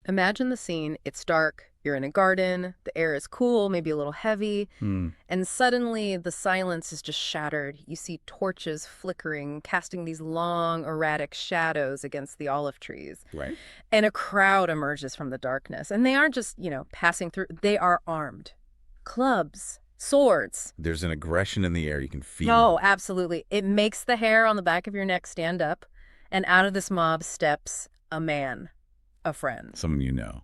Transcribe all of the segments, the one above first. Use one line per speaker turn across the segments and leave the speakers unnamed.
Imagine the scene. It's dark. You're in a garden. The air is cool, maybe a little heavy.
Hmm.
And suddenly the silence is just shattered. You see torches flickering, casting these long, erratic shadows against the olive trees.
Right.
And a crowd emerges from the darkness. And they aren't just, passing through. They are armed. Clubs, swords.
There's an aggression in the air you can feel.
Oh, absolutely. It makes the hair on the back of your neck stand up. And out of this mob steps a man, a friend.
Someone you know.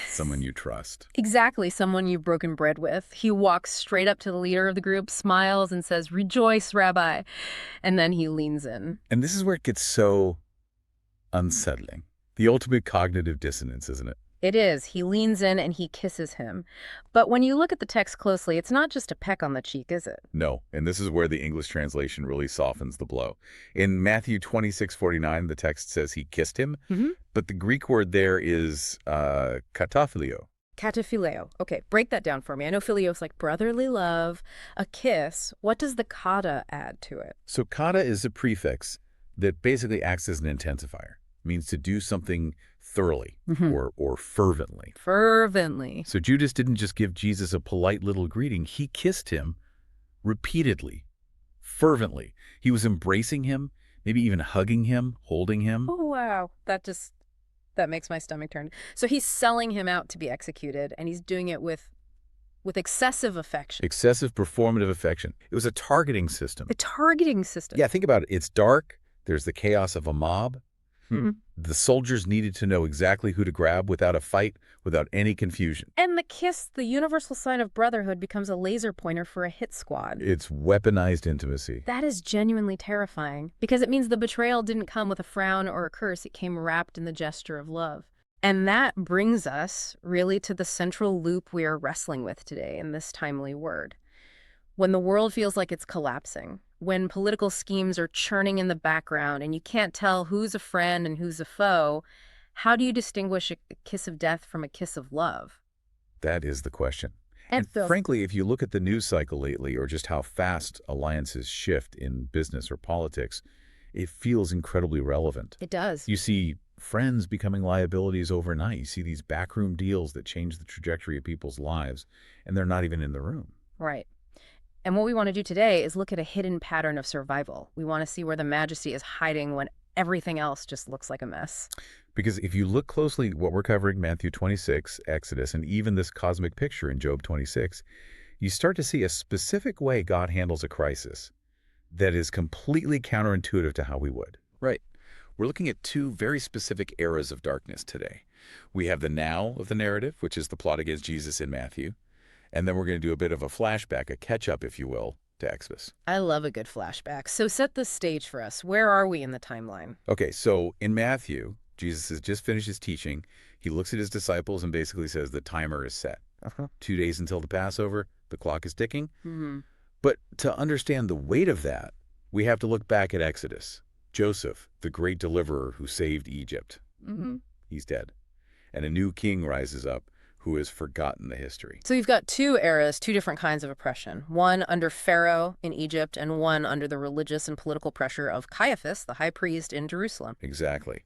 Someone you trust.
Exactly, someone you've broken bread with. He walks straight up to the leader of the group, smiles, and says, "Rejoice, Rabbi." And then he leans in.
And this is where it gets so unsettling. The ultimate cognitive dissonance, isn't it?
It is. He leans in and he kisses him. But when you look at the text closely, it's not just a peck on the cheek, is it?
No, and this is where the English translation really softens the blow. In Matthew 26:49, the text says he kissed him, but the Greek word there is kataphileo.
Kataphileo. Okay, break that down for me. I know phileo is like brotherly love, a kiss. What does the kata add to it?
So kata is a prefix that basically acts as an intensifier. It means to do something thoroughly or fervently.
Fervently.
So Judas didn't just give Jesus a polite little greeting. He kissed him repeatedly, fervently. He was embracing him, maybe even hugging him, holding him.
Oh, wow. That makes my stomach turn. So he's selling him out to be executed, and he's doing it with excessive affection.
Excessive performative affection. It was a targeting system.
A targeting system.
Yeah, think about it. It's dark. There's the chaos of a mob. The soldiers needed to know exactly who to grab without a fight, without any confusion.
And the kiss, the universal sign of brotherhood, becomes a laser pointer for a hit squad.
It's weaponized intimacy.
That is genuinely terrifying, because it means the betrayal didn't come with a frown or a curse. It came wrapped in the gesture of love. And that brings us really to the central loop we are wrestling with today in this timely word. When the world feels like it's collapsing, when political schemes are churning in the background and you can't tell who's a friend and who's a foe, how do you distinguish a kiss of death from a kiss of love?
That is the question. And
Phil,
frankly, if you look at the news cycle lately or just how fast alliances shift in business or politics, it feels incredibly relevant.
it does.
You see friends becoming liabilities overnight. You see these backroom deals that change the trajectory of people's lives, and they're not even in the room.
Right. And what we want to do today is look at a hidden pattern of survival. We want to see where the majesty is hiding when everything else just looks like a mess.
Because if you look closely at what we're covering, Matthew 26, Exodus, and even this cosmic picture in Job 26, you start to see a specific way God handles a crisis that is completely counterintuitive to how we would. Right. We're looking at two very specific eras of darkness today. We have the now of the narrative, which is the plot against Jesus in Matthew. And then we're going to do a bit of a flashback, a catch-up, if you will, to Exodus.
I love a good flashback. So set the stage for us. Where are we in the timeline?
Okay, so in Matthew, Jesus has just finished his teaching. He looks at his disciples and basically says the timer is set. 2 days until the Passover, the clock is ticking. But to understand the weight of that, we have to look back at Exodus. Joseph, the great deliverer who saved Egypt, he's dead. And a new king rises up who has forgotten the history.
So you've got two eras, two different kinds of oppression. One under Pharaoh in Egypt and one under the religious and political pressure of Caiaphas, the high priest in Jerusalem.
Exactly.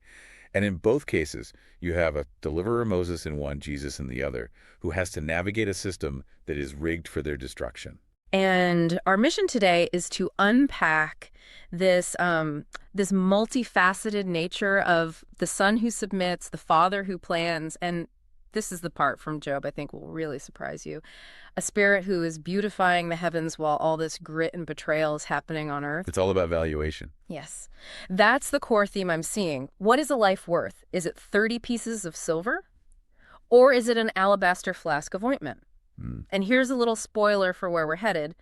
And in both cases, you have a deliverer Moses in one, Jesus in the other, who has to navigate a system that is rigged for their destruction.
And our mission today is to unpack this multifaceted nature of the son who submits, the father who plans, and this is the part from Job I think will really surprise you. A spirit who is beautifying the heavens while all this grit and betrayal is happening on earth.
It's all about valuation.
Yes. That's the core theme I'm seeing. What is a life worth? Is it 30 pieces of silver? Or is it an alabaster flask of ointment? And here's a little spoiler for where we're headed.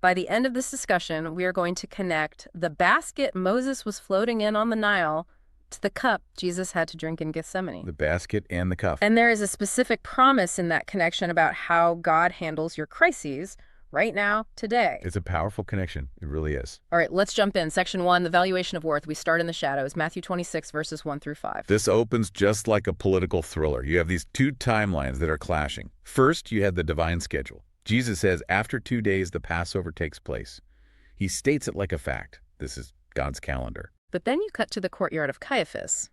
By the end of this discussion, we are going to connect the basket Moses was floating in on the Nile to the cup Jesus had to drink in Gethsemane.
The basket and the cup.
And there is a specific promise in that connection about how God handles your crises right now, today.
It's a powerful connection. It really is.
All right, let's jump in. Section 1, the valuation of worth. We start in the shadows, Matthew 26, verses 1 through 5.
This opens just like a political thriller. You have these two timelines that are clashing. First, you had the divine schedule. Jesus says after 2 days, the Passover takes place. He states it like a fact. This is God's calendar.
But then you cut to the courtyard of Caiaphas.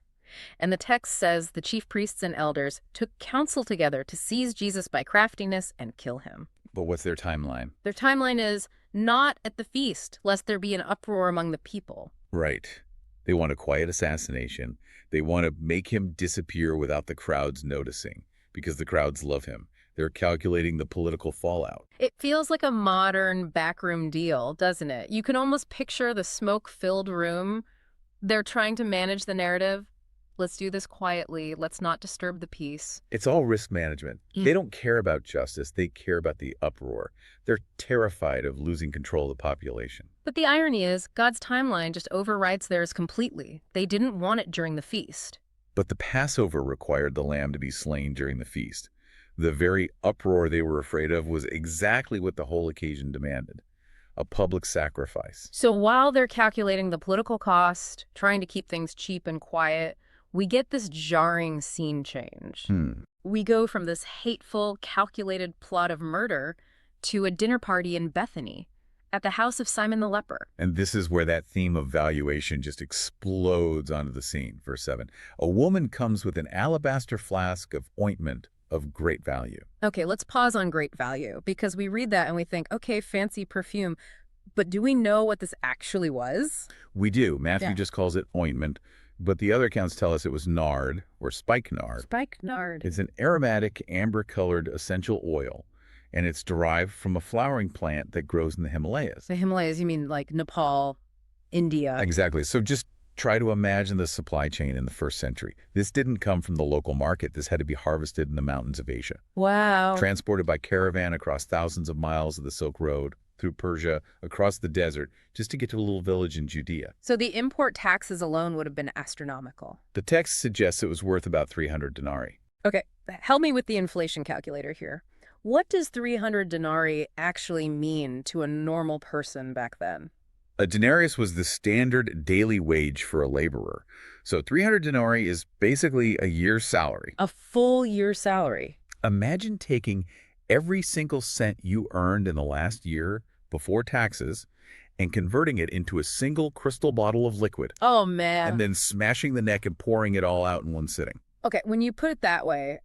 And the text says the chief priests and elders took counsel together to seize Jesus by craftiness and kill him.
But what's their timeline?
Their timeline is not at the feast, lest there be an uproar among the people.
Right. They want a quiet assassination. They want to make him disappear without the crowds noticing, because the crowds love him. They're calculating the political fallout.
It feels like a modern backroom deal, doesn't it? You can almost picture the smoke-filled room. They're trying to manage the narrative. Let's do this quietly. Let's not disturb the peace.
It's all risk management. They don't care about justice. They care about the uproar. They're terrified of losing control of the population.
But the irony is, God's timeline just overrides theirs completely. They didn't want it during the feast.
But the Passover required the lamb to be slain during the feast. The very uproar they were afraid of was exactly what the whole occasion demanded. A public sacrifice.
So while they're calculating the political cost, trying to keep things cheap and quiet, we get this jarring scene change. We go from this hateful, calculated plot of murder to a dinner party in Bethany at the house of Simon the leper.
And this is where that theme of valuation just explodes onto the scene. Verse 7. A woman comes with an alabaster flask of ointment of great value.
Okay, let's pause on great value, because we read that and we think, okay, fancy perfume. But do we know what this actually was?
We do. Matthew just calls it ointment, but the other accounts tell us it was nard, or spikenard.
Spikenard.
It's an aromatic, amber-colored essential oil, and it's derived from a flowering plant that grows in the Himalayas.
The Himalayas, you mean like Nepal, India?
Exactly. So just try to imagine the supply chain in the first century. This didn't come from the local market. This had to be harvested in the mountains of Asia.
Wow.
Transported by caravan across thousands of miles of the Silk Road, through Persia, across the desert, just to get to a little village in Judea.
So the import taxes alone would have been astronomical.
The text suggests it was worth about 300 denarii.
Okay, help me with the inflation calculator here. What does 300 denarii actually mean to a normal person back then?
A denarius was the standard daily wage for a laborer. So 300 denarii is basically a year's salary.
A full year's salary.
Imagine taking every single cent you earned in the last year before taxes and converting it into a single crystal bottle of liquid.
Oh, man.
And then smashing the neck and pouring it all out in one sitting.
Okay, when you put it that way,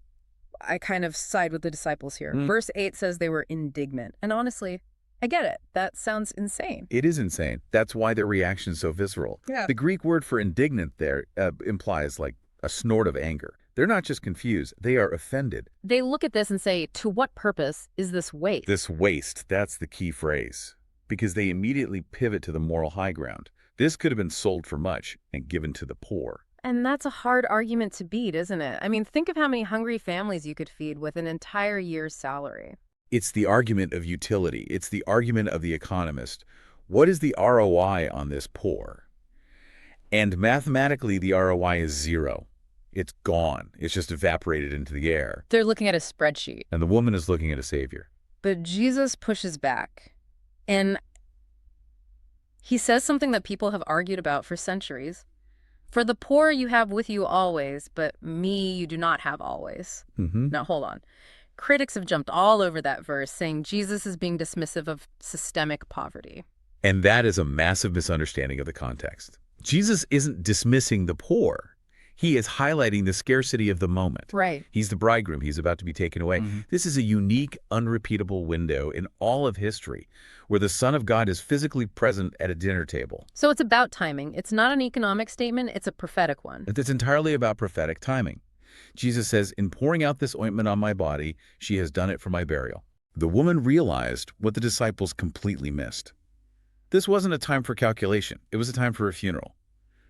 I kind of side with the disciples here. Verse 8 says they were indignant. And honestly, I get it. That sounds insane.
It is insane. That's why their reaction is so visceral.
Yeah.
The Greek word for indignant there implies like a snort of anger. They're not just confused, they are offended.
They look at this and say, to what purpose is this waste?
This waste, that's the key phrase. Because they immediately pivot to the moral high ground. This could have been sold for much and given to the poor.
And that's a hard argument to beat, isn't it? I mean, think of how many hungry families you could feed with an entire year's salary.
It's the argument of utility. It's the argument of the economist. What is the ROI on this poor? And mathematically, the ROI is zero. It's gone. It's just evaporated into the air.
They're looking at a spreadsheet.
And the woman is looking at a savior.
But Jesus pushes back. And he says something that people have argued about for centuries. For the poor you have with you always, but me you do not have always. Now, hold on. Critics have jumped all over that verse, saying Jesus is being dismissive of systemic poverty.
And that is a massive misunderstanding of the context. Jesus isn't dismissing the poor. He is highlighting the scarcity of the moment.
Right.
He's the bridegroom. He's about to be taken away. This is a unique, unrepeatable window in all of history where the Son of God is physically present at a dinner table.
So it's about timing. It's not an economic statement. It's a prophetic one.
It's entirely about prophetic timing. Jesus says, in pouring out this ointment on my body, she has done it for my burial. The woman realized what the disciples completely missed. This wasn't a time for calculation. It was a time for a funeral.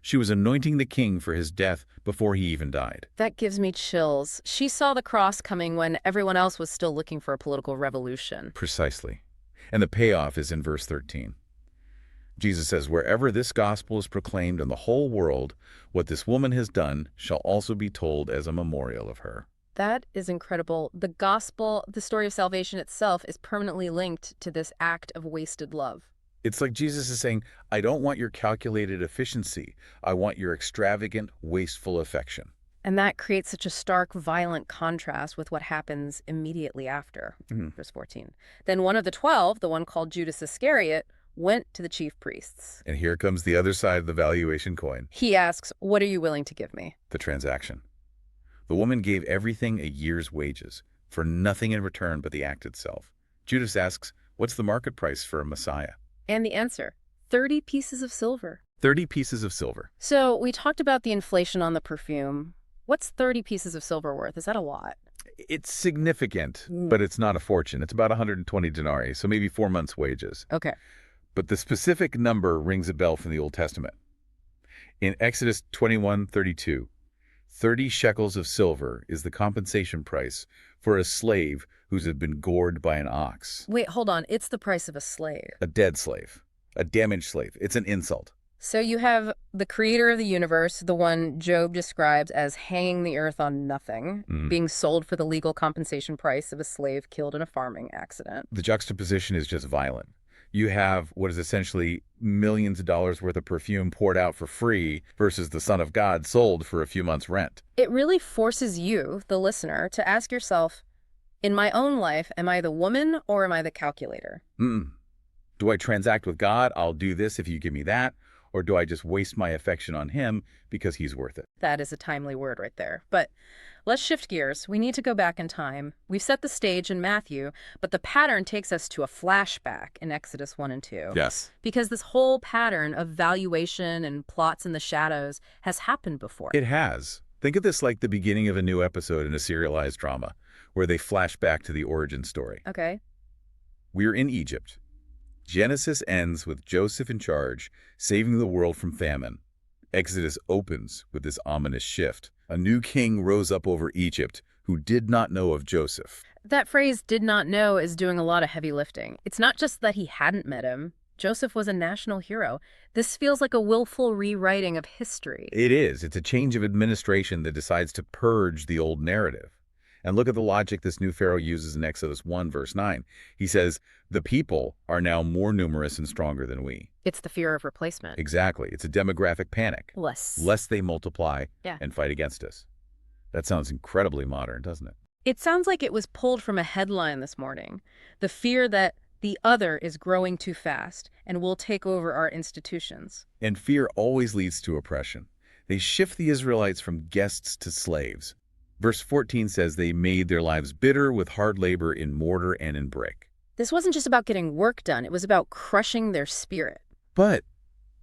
She was anointing the king for his death before he even died.
That gives me chills. She saw the cross coming when everyone else was still looking for a political revolution.
Precisely. And the payoff is in verse 13. Jesus says, wherever this gospel is proclaimed in the whole world, what this woman has done shall also be told as a memorial of her.
That is incredible. The gospel, the story of salvation itself, is permanently linked to this act of wasted love.
It's like Jesus is saying, I don't want your calculated efficiency. I want your extravagant, wasteful affection.
And that creates such a stark, violent contrast with what happens immediately after. Verse 14. Then one of the 12, the one called Judas Iscariot, went to the chief priests.
And here comes the other side of the valuation coin,
He asks, "What are you willing to give me?"
the transaction. The woman gave everything a year's wages, for nothing in return but the act itself. Judas asks, what's the market price for a Messiah?
And the answer, 30 pieces of silver.
30 pieces of silver.
So we talked about the inflation on the perfume. What's 30 pieces of silver worth? Is that a lot?
It's significant, but it's not a fortune. It's about 120 denarii, so maybe 4 months' wages.
Okay.
But the specific number rings a bell from the Old Testament. In Exodus 21:32, 30 shekels of silver is the compensation price for a slave who's had been gored by an ox.
Wait, hold on. It's the price of a slave.
A dead slave. A damaged slave. It's an insult.
So you have the creator of the universe, the one Job describes as hanging the earth on nothing, being sold for the legal compensation price of a slave killed in a farming accident.
The juxtaposition is just violent. You have what is essentially millions of dollars worth of perfume poured out for free versus the Son of God sold for a few months' rent.
It really forces you, the listener, to ask yourself, in my own life, am I the woman or am I the calculator?
Do I transact with God? I'll do this if you give me that. Or do I just waste my affection on him because he's worth it?
That is a timely word right there. But let's shift gears. We need to go back in time. We've set the stage in Matthew, but the pattern takes us to a flashback in Exodus 1 and 2.
Yes.
Because this whole pattern of valuation and plots in the shadows has happened before.
It has. Think of this like the beginning of a new episode in a serialized drama, where they flash back to the origin story.
Okay.
We're in Egypt. Genesis ends with Joseph in charge, saving the world from famine. Exodus opens with this ominous shift. A new king rose up over Egypt who did not know of Joseph.
That phrase, "did not know," is doing a lot of heavy lifting. It's not just that he hadn't met him. Joseph was a national hero. This feels like a willful rewriting of history.
It is. It's a change of administration that decides to purge the old narrative. And look at the logic this new Pharaoh uses in Exodus 1, verse 9. He says, the people are now more numerous and stronger than we.
It's the fear of replacement.
Exactly. It's a demographic panic. Lest they multiply and fight against us. That sounds incredibly modern, doesn't it?
It sounds like it was pulled from a headline this morning. The fear that the other is growing too fast and will take over our institutions.
And fear always leads to oppression. They shift the Israelites from guests to slaves. Verse 14 says they made their lives bitter with hard labor in mortar and in brick.
This wasn't just about getting work done. It was about crushing their spirit.
But,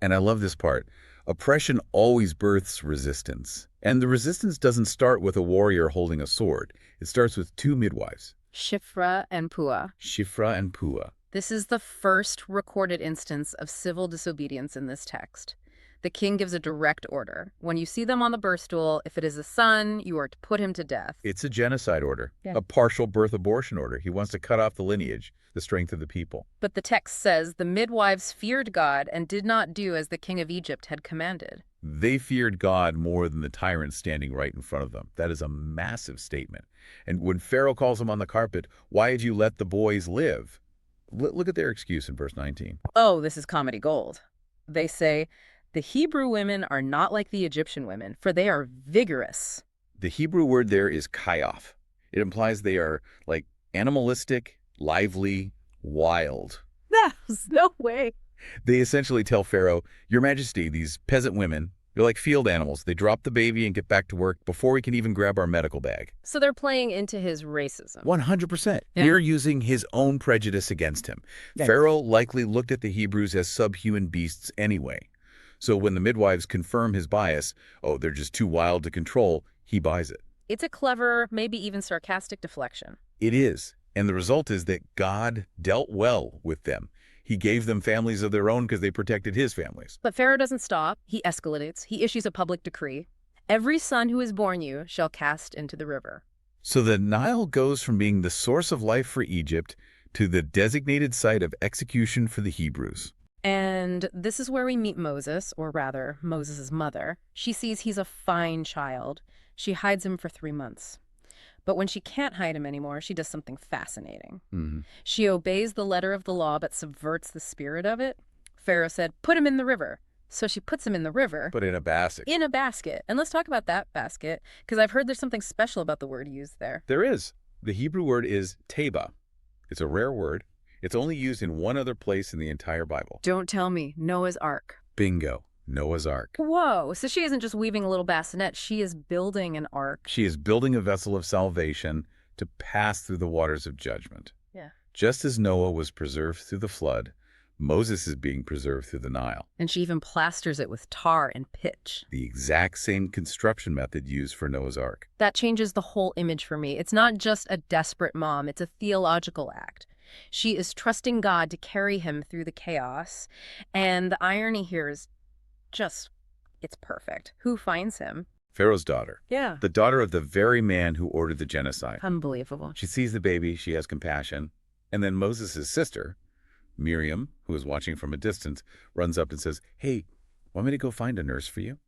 and I love this part, oppression always births resistance. And the resistance doesn't start with a warrior holding a sword. It starts with two midwives.
Shifra and Puah.
Shifra and Puah.
This is the first recorded instance of civil disobedience in this text. The king gives a direct order. When you see them on the birth stool, if it is a son, you are to put him to death.
It's a genocide order, a partial birth abortion order. He wants to cut off the lineage, the strength of the people.
But the text says the midwives feared God and did not do as the king of Egypt had commanded.
They feared God more than the tyrant standing right in front of them. That is a massive statement. And when Pharaoh calls them on the carpet, why did you let the boys live? Look at their excuse in verse 19.
Oh, this is comedy gold. They say, the Hebrew women are not like the Egyptian women, for they are vigorous.
The Hebrew word there is kayof. It implies they are like animalistic, lively, wild.
There's no way.
They essentially tell Pharaoh, Your Majesty, these peasant women, they're like field animals. They drop the baby and get back to work before we can even grab our medical bag.
So they're playing into his racism.
100%. They're using his own prejudice against him. Pharaoh likely looked at the Hebrews as subhuman beasts anyway. So when the midwives confirm his bias, oh, they're just too wild to control, he buys it.
It's a clever, maybe even sarcastic deflection.
It is. And the result is that God dealt well with them. He gave them families of their own because they protected his families.
But Pharaoh doesn't stop. He escalates. He issues a public decree. Every son who is born you shall cast into the river.
So the Nile goes from being the source of life for Egypt to the designated site of execution for the Hebrews.
And this is where we meet Moses, or rather, Moses' mother. She sees he's a fine child. She hides him for 3 months. But when she can't hide him anymore, she does something fascinating. She obeys the letter of the law but subverts the spirit of it. Pharaoh said, put him in the river. So she puts him in the river.
But in a basket.
In a basket. And let's talk about that basket, because I've heard there's something special about the word used there.
There is. The Hebrew word is teba. It's a rare word. It's only used in one other place in the entire Bible.
Don't tell me. Noah's Ark.
Bingo. Noah's Ark.
Whoa, so she isn't just weaving a little bassinet, she is building an ark.
She is building a vessel of salvation to pass through the waters of judgment.
Yeah.
Just as Noah was preserved through the flood, Moses is being preserved through the Nile.
And she even plasters it with tar and pitch.
The exact same construction method used for Noah's Ark.
That changes the whole image for me. It's not just a desperate mom, it's a theological act. She is trusting God to carry him through the chaos. And the irony here is just, it's perfect. Who finds him?
Pharaoh's daughter.
Yeah.
The daughter of the very man who ordered the genocide.
Unbelievable.
She sees the baby, she has compassion. And then Moses' sister, Miriam, who is watching from a distance, runs up and says, "Hey, want me to go find a nurse for you?"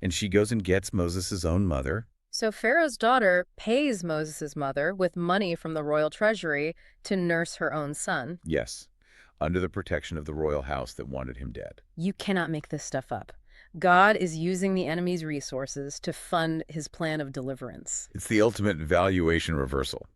And she goes and gets Moses' own mother.
So Pharaoh's daughter pays Moses' mother with money from the royal treasury to nurse her own son.
Yes, under the protection of the royal house that wanted him dead.
You cannot make this stuff up. God is using the enemy's resources to fund his plan of deliverance.
It's the ultimate valuation reversal.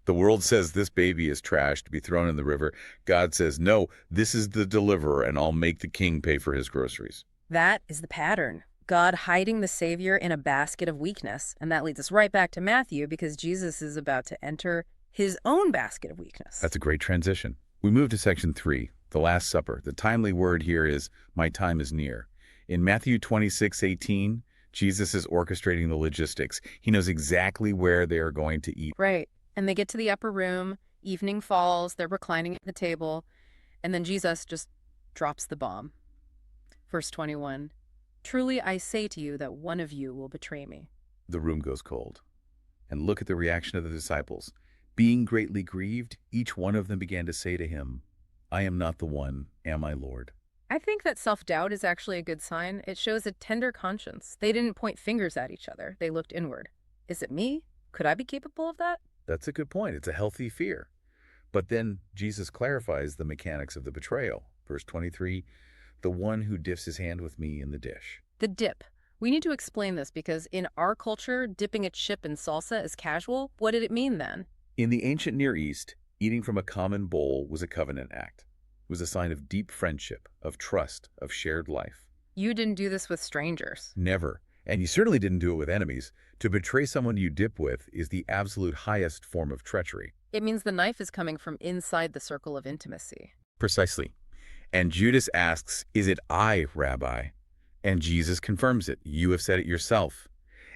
The world says this baby is trash to be thrown in the river. God says, no, this is the deliverer, and I'll make the king pay for his groceries.
That is the pattern. God hiding the Savior in a basket of weakness. And that leads us right back to Matthew, because Jesus is about to enter his own basket of weakness.
That's a great transition. We move to section 3, the Last Supper. The timely word here is, my time is near. In Matthew 26:18, Jesus is orchestrating the logistics. He knows exactly where they are going to eat.
Right. And they get to the upper room, evening falls, they're reclining at the table, and then Jesus just drops the bomb. Verse 21, "Truly I say to you that one of you will betray me."
The room goes cold. And look at the reaction of the disciples. Being greatly grieved, each one of them began to say to him, "I am not the one, am I, Lord?"
I think that self-doubt is actually a good sign. It shows a tender conscience. They didn't point fingers at each other. They looked inward. Is it me? Could I be capable of that?
That's a good point. It's a healthy fear. But then Jesus clarifies the mechanics of the betrayal. Verse 23, the one who dips his hand with me in the dish.
The dip. We need to explain this because in our culture, dipping a chip in salsa is casual. What did it mean then?
In the ancient Near East, eating from a common bowl was a covenant act. It was a sign of deep friendship, of trust, of shared life.
You didn't do this with strangers.
Never. And you certainly didn't do it with enemies. To betray someone you dip with is the absolute highest form of treachery.
It means the knife is coming from inside the circle of intimacy.
Precisely. And Judas asks, "Is it I, Rabbi?" And Jesus confirms it. "You have said it yourself."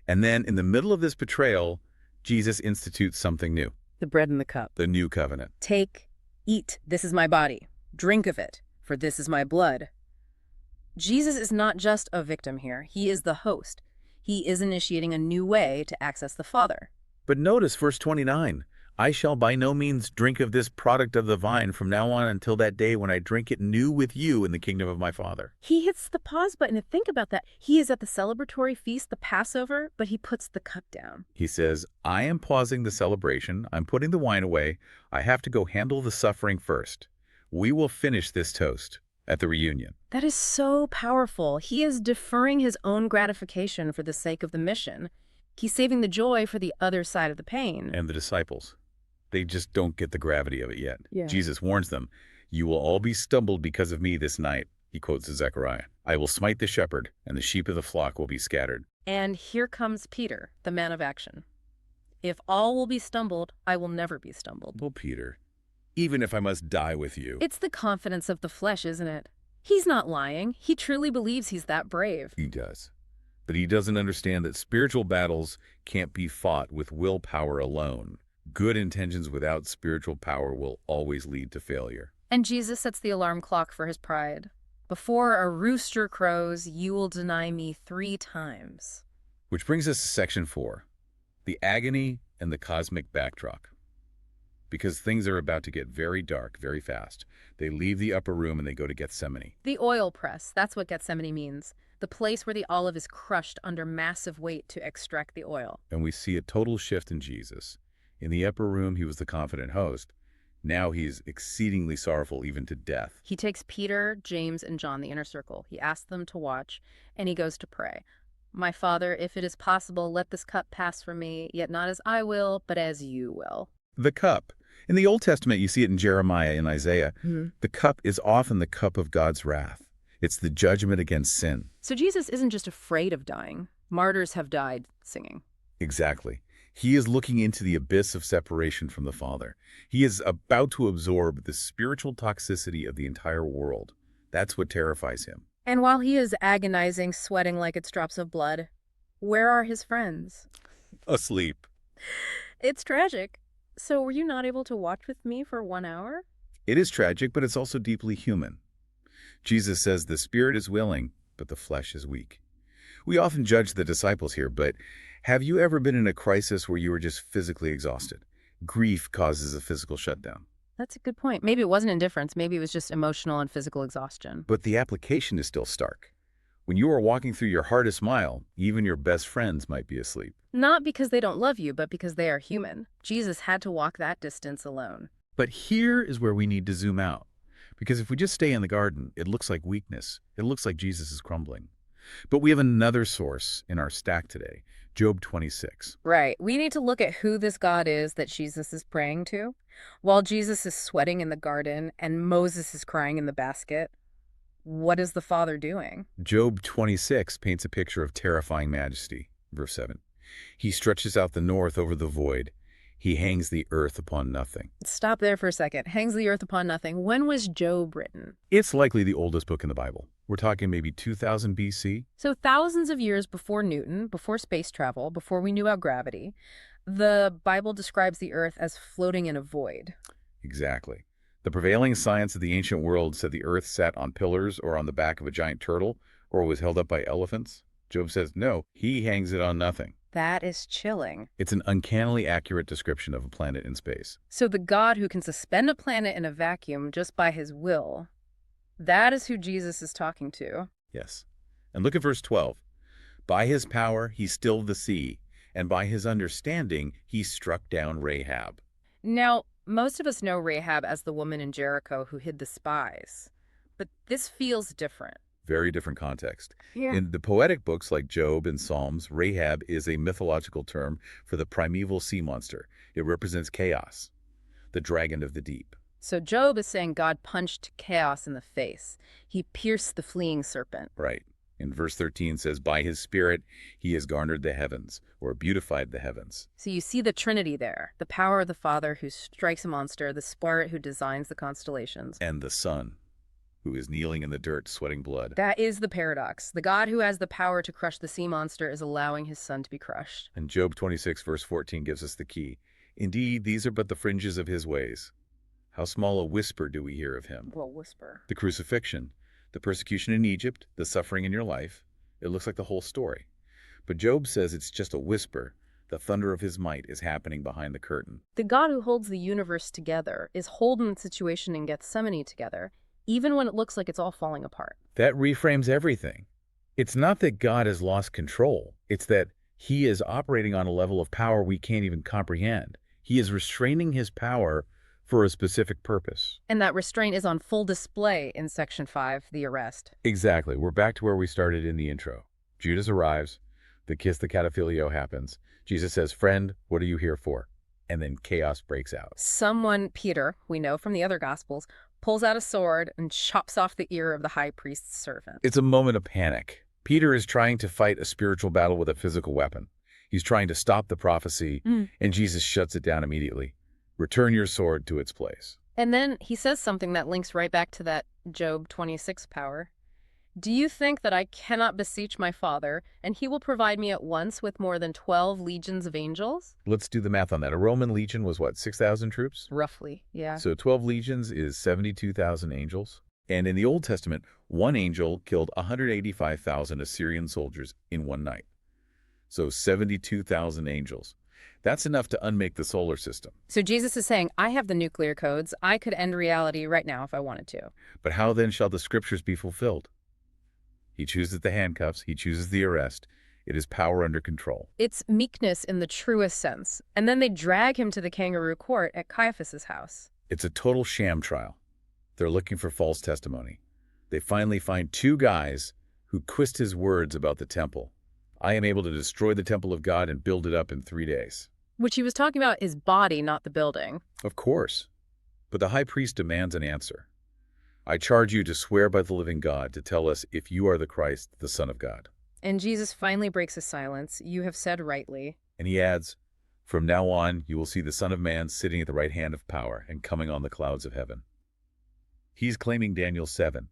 And then in the middle of this betrayal, Jesus institutes something new.
The bread and the cup.
The new covenant.
Take, eat, this is my body. Drink of it, for this is my blood. Jesus is not just a victim here. He is the host. He is initiating a new way to access the Father.
But notice verse 29. "I shall by no means drink of this product of the vine from now on until that day when I drink it new with you in the kingdom of my Father."
He hits the pause button to think about that. He is at the celebratory feast, the Passover, but he puts the cup down.
He says, "I am pausing the celebration. I'm putting the wine away. I have to go handle the suffering first. We will finish this toast at the reunion."
That is so powerful. He is deferring his own gratification for the sake of the mission. He's saving the joy for the other side of the pain.
And the disciples, they just don't get the gravity of it yet.
Yeah.
Jesus warns them, "You will all be stumbled because of me this night." He quotes Zechariah. "I will smite the shepherd, and the sheep of the flock will be scattered."
And here comes Peter, the man of action. "If all will be stumbled, I will never be stumbled."
Well, Peter, even if I must die with you.
It's the confidence of the flesh, isn't it? He's not lying. He truly believes he's that brave.
He does. But he doesn't understand that spiritual battles can't be fought with willpower alone. Good intentions without spiritual power will always lead to failure.
And Jesus sets the alarm clock for his pride. "Before a rooster crows, you will deny me 3 times.
Which brings us to section 4, the agony and the cosmic backdrop. Because things are about to get very dark very fast. They leave the upper room and they go to Gethsemane.
The oil press, that's what Gethsemane means. The place where the olive is crushed under massive weight to extract the oil.
And we see a total shift in Jesus. In the upper room, he was the confident host. Now he is exceedingly sorrowful even to death.
He takes Peter, James, and John, the inner circle. He asks them to watch, and he goes to pray. "My Father, if it is possible, let this cup pass from me, yet not as I will, but as you will."
The cup. In the Old Testament, you see it in Jeremiah and Isaiah.
Mhm.
The cup is often the cup of God's wrath. It's the judgment against sin.
So Jesus isn't just afraid of dying. Martyrs have died singing.
Exactly. He is looking into the abyss of separation from the Father. He is about to absorb the spiritual toxicity of the entire world. That's what terrifies him.
And while he is agonizing, sweating like it's drops of blood, where are his friends?
Asleep.
It's tragic. So were you not able to watch with me for 1 hour?
It is tragic, but it's also deeply human. Jesus says the spirit is willing, but the flesh is weak. We often judge the disciples here, but have you ever been in a crisis where you were just physically exhausted? Grief causes a physical shutdown.
That's a good point. Maybe it wasn't indifference. Maybe it was just emotional and physical exhaustion.
But the application is still stark. When you are walking through your hardest mile, even your best friends might be asleep.
Not because they don't love you, but because they are human. Jesus had to walk that distance alone.
But here is where we need to zoom out. Because if we just stay in the garden, it looks like weakness. It looks like Jesus is crumbling. But we have another source in our stack today, Job 26.
Right. We need to look at who this God is that Jesus is praying to. While Jesus is sweating in the garden and Moses is crying in the basket, what is the Father doing?
Job 26 paints a picture of terrifying majesty. Verse 7. He stretches out the north over the void. He hangs the earth upon nothing.
Stop there for a second. Hangs the earth upon nothing. When was Job written?
It's likely the oldest book in the Bible. We're talking maybe 2000 BC.
So thousands of years before Newton, before space travel, before we knew about gravity, the Bible describes the earth as floating in a void.
Exactly. The prevailing science of the ancient world said the earth sat on pillars or on the back of a giant turtle or was held up by elephants. Job says, no, he hangs it on nothing.
That is chilling.
It's an uncannily accurate description of a planet in space.
So the God who can suspend a planet in a vacuum just by his will, that is who Jesus is talking to.
Yes. And look at verse 12. By his power he stilled the sea, and by his understanding he struck down Rahab.
Now, most of us know Rahab as the woman in Jericho who hid the spies. But this feels different.
Very different context.
Yeah.
In the poetic books like Job and Psalms, Rahab is a mythological term for the primeval sea monster. It represents chaos, the dragon of the deep.
So Job is saying God punched chaos in the face. He pierced the fleeing serpent.
Right. In verse 13 says, by his spirit he has garnered the heavens, or beautified the heavens.
So you see the Trinity there. The power of the Father who strikes a monster, the Spirit who designs the constellations.
And the Son, who is kneeling in the dirt, sweating blood.
That is the paradox. The God who has the power to crush the sea monster is allowing his Son to be crushed.
And Job 26 verse 14 gives us the key. Indeed, these are but the fringes of his ways. How small a whisper do we hear of him?
Well, whisper.
The crucifixion, the persecution in Egypt, the suffering in your life. It looks like the whole story. But Job says it's just a whisper. The thunder of his might is happening behind the curtain.
The God who holds the universe together is holding the situation in Gethsemane together, even when it looks like it's all falling apart.
That reframes everything. It's not that God has lost control. It's that he is operating on a level of power we can't even comprehend. He is restraining his power for a specific purpose.
And that restraint is on full display in Section 5, the arrest.
Exactly. We're back to where we started in the intro. Judas arrives. The kiss the cataphilia happens. Jesus says, friend, what are you here for? And then chaos breaks out.
Someone, Peter, we know from the other Gospels, pulls out a sword and chops off the ear of the high priest's servant.
It's a moment of panic. Peter is trying to fight a spiritual battle with a physical weapon. He's trying to stop the prophecy, and Jesus shuts it down immediately. Return your sword to its place.
And then he says something that links right back to that Job 26 power. Do you think that I cannot beseech my Father, and he will provide me at once with more than 12 legions of angels?
Let's do the math on that. A Roman legion was what, 6,000 troops?
Roughly, yeah.
So 12 legions is 72,000 angels. And in the Old Testament, one angel killed 185,000 Assyrian soldiers in one night. So 72,000 angels. That's enough to unmake the solar system.
So Jesus is saying, I have the nuclear codes. I could end reality right now if I wanted to.
But how then shall the scriptures be fulfilled? He chooses the handcuffs. He chooses the arrest. It is power under control.
It's meekness in the truest sense. And then they drag him to the kangaroo court at Caiaphas's house.
It's a total sham trial. They're looking for false testimony. They finally find two guys who twist his words about the temple. I am able to destroy the temple of God and build it up in 3 days.
Which he was talking about his body, not the building.
Of course. But the high priest demands an answer. I charge you to swear by the living God to tell us if you are the Christ, the Son of God.
And Jesus finally breaks his silence. You have said rightly.
And he adds, from now on, you will see the Son of Man sitting at the right hand of power and coming on the clouds of heaven. He's claiming Daniel 7.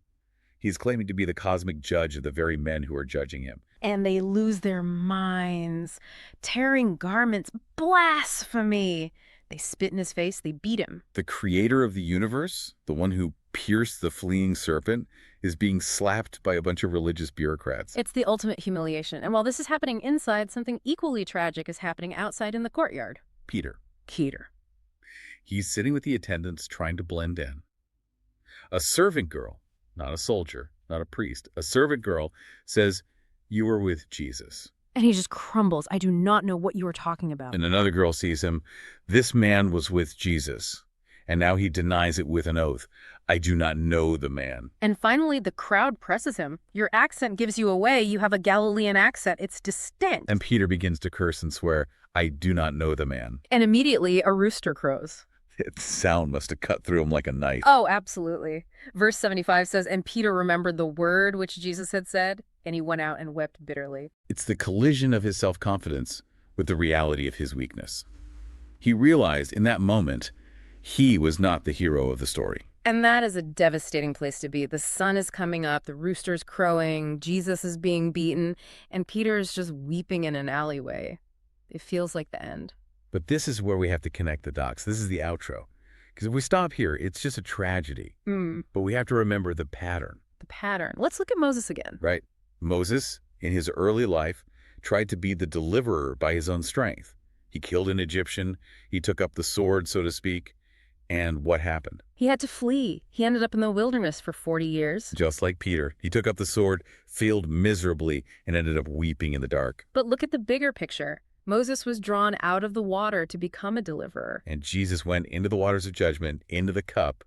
He's claiming to be the cosmic judge of the very men who are judging him.
And they lose their minds. Tearing garments, blasphemy. They spit in his face, they beat him.
The creator of the universe, the one who pierced the fleeing serpent, is being slapped by a bunch of religious bureaucrats.
It's the ultimate humiliation. And while this is happening inside, something equally tragic is happening outside in the courtyard.
Peter.
Peter.
He's sitting with the attendants trying to blend in. A servant girl, not a soldier, not a priest, a servant girl says, you were with Jesus.
And he just crumbles. I do not know what you are talking about.
And another girl sees him. This man was with Jesus. And now he denies it with an oath. I do not know the man.
And finally, the crowd presses him. Your accent gives you away. You have a Galilean accent. It's distinct.
And Peter begins to curse and swear, I do not know the man.
And immediately, a rooster crows.
That sound must have cut through him like a knife.
Oh, absolutely. Verse 75 says, and Peter remembered the word which Jesus had said, and he went out and wept bitterly.
It's the collision of his self-confidence with the reality of his weakness. He realized in that moment he was not the hero of the story.
And that is a devastating place to be. The sun is coming up, the rooster's crowing, Jesus is being beaten, and Peter is just weeping in an alleyway. It feels like the end.
But this is where we have to connect the dots. This is the outro. Because if we stop here, it's just a tragedy. But we have to remember the pattern.
The pattern. Let's look at Moses again.
Right. Moses, in his early life, tried to be the deliverer by his own strength. He killed an Egyptian. He took up the sword, so to speak. And what happened?
He had to flee. He ended up in the wilderness for 40 years.
Just like Peter. He took up the sword, failed miserably, and ended up weeping in the dark.
But look at the bigger picture. Moses was drawn out of the water to become a deliverer.
And Jesus went into the waters of judgment, into the cup,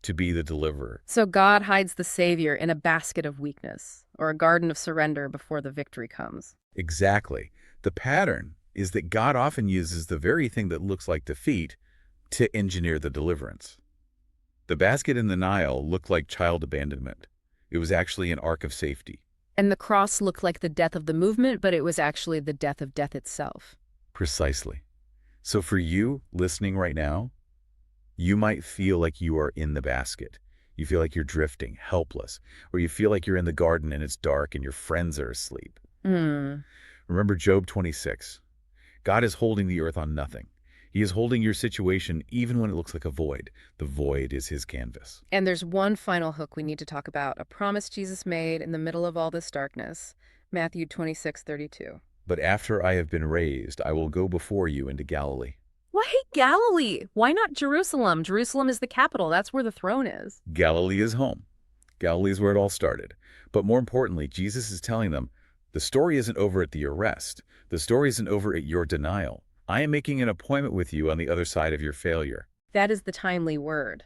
to be the deliverer.
So God hides the Savior in a basket of weakness, or a garden of surrender before the victory comes.
Exactly. The pattern is that God often uses the very thing that looks like defeat to engineer the deliverance. The basket in the Nile looked like child abandonment. It was actually an ark of safety.
And the cross looked like the death of the movement, but it was actually the death of death itself.
Precisely. So for you listening right now, you might feel like you are in the basket. You feel like you're drifting, helpless, or you feel like you're in the garden and it's dark and your friends are asleep. Remember Job 26. God is holding the earth on nothing. He is holding your situation even when it looks like a void. The void is his canvas.
And there's one final hook we need to talk about, a promise Jesus made in the middle of all this darkness. Matthew 26:32.
But after I have been raised, I will go before you into Galilee.
Why Galilee? Why not Jerusalem? Jerusalem is the capital. That's where the throne is.
Galilee is home. Galilee is where it all started. But more importantly, Jesus is telling them, the story isn't over at the arrest. The story isn't over at your denial. I am making an appointment with you on the other side of your failure.
That is the timely word.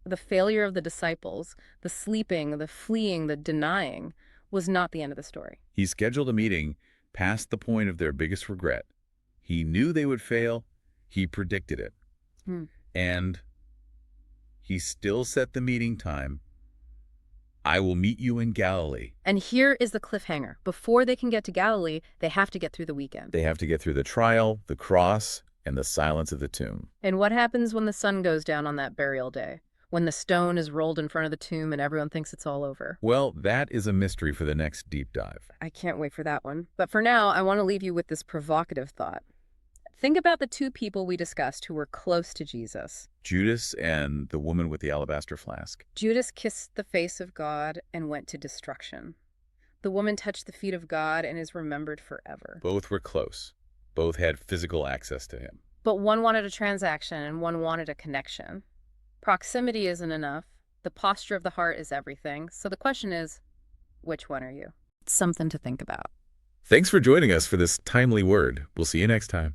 The failure of the disciples, the sleeping, the fleeing, the denying, was not the end of the story.
He scheduled a meeting past the point of their biggest regret. He knew they would fail. He predicted it. And he still set the meeting time. I will meet you in Galilee.
And here is the cliffhanger. Before they can get to Galilee, they have to get through the weekend.
They have to get through the trial, the cross, and the silence of the tomb.
And what happens when the sun goes down on that burial day? When the stone is rolled in front of the tomb and everyone thinks it's all over?
Well, that is a mystery for the next deep dive.
I can't wait for that one. But for now, I want to leave you with this provocative thought. Think about the two people we discussed who were close to Jesus.
Judas and the woman with the alabaster flask.
Judas kissed the face of God and went to destruction. The woman touched the feet of God and is remembered forever.
Both were close. Both had physical access to him.
But one wanted a transaction and one wanted a connection. Proximity isn't enough. The posture of the heart is everything. So the question is, which one are you? It's something to think about.
Thanks for joining us for this timely word. We'll see you next time.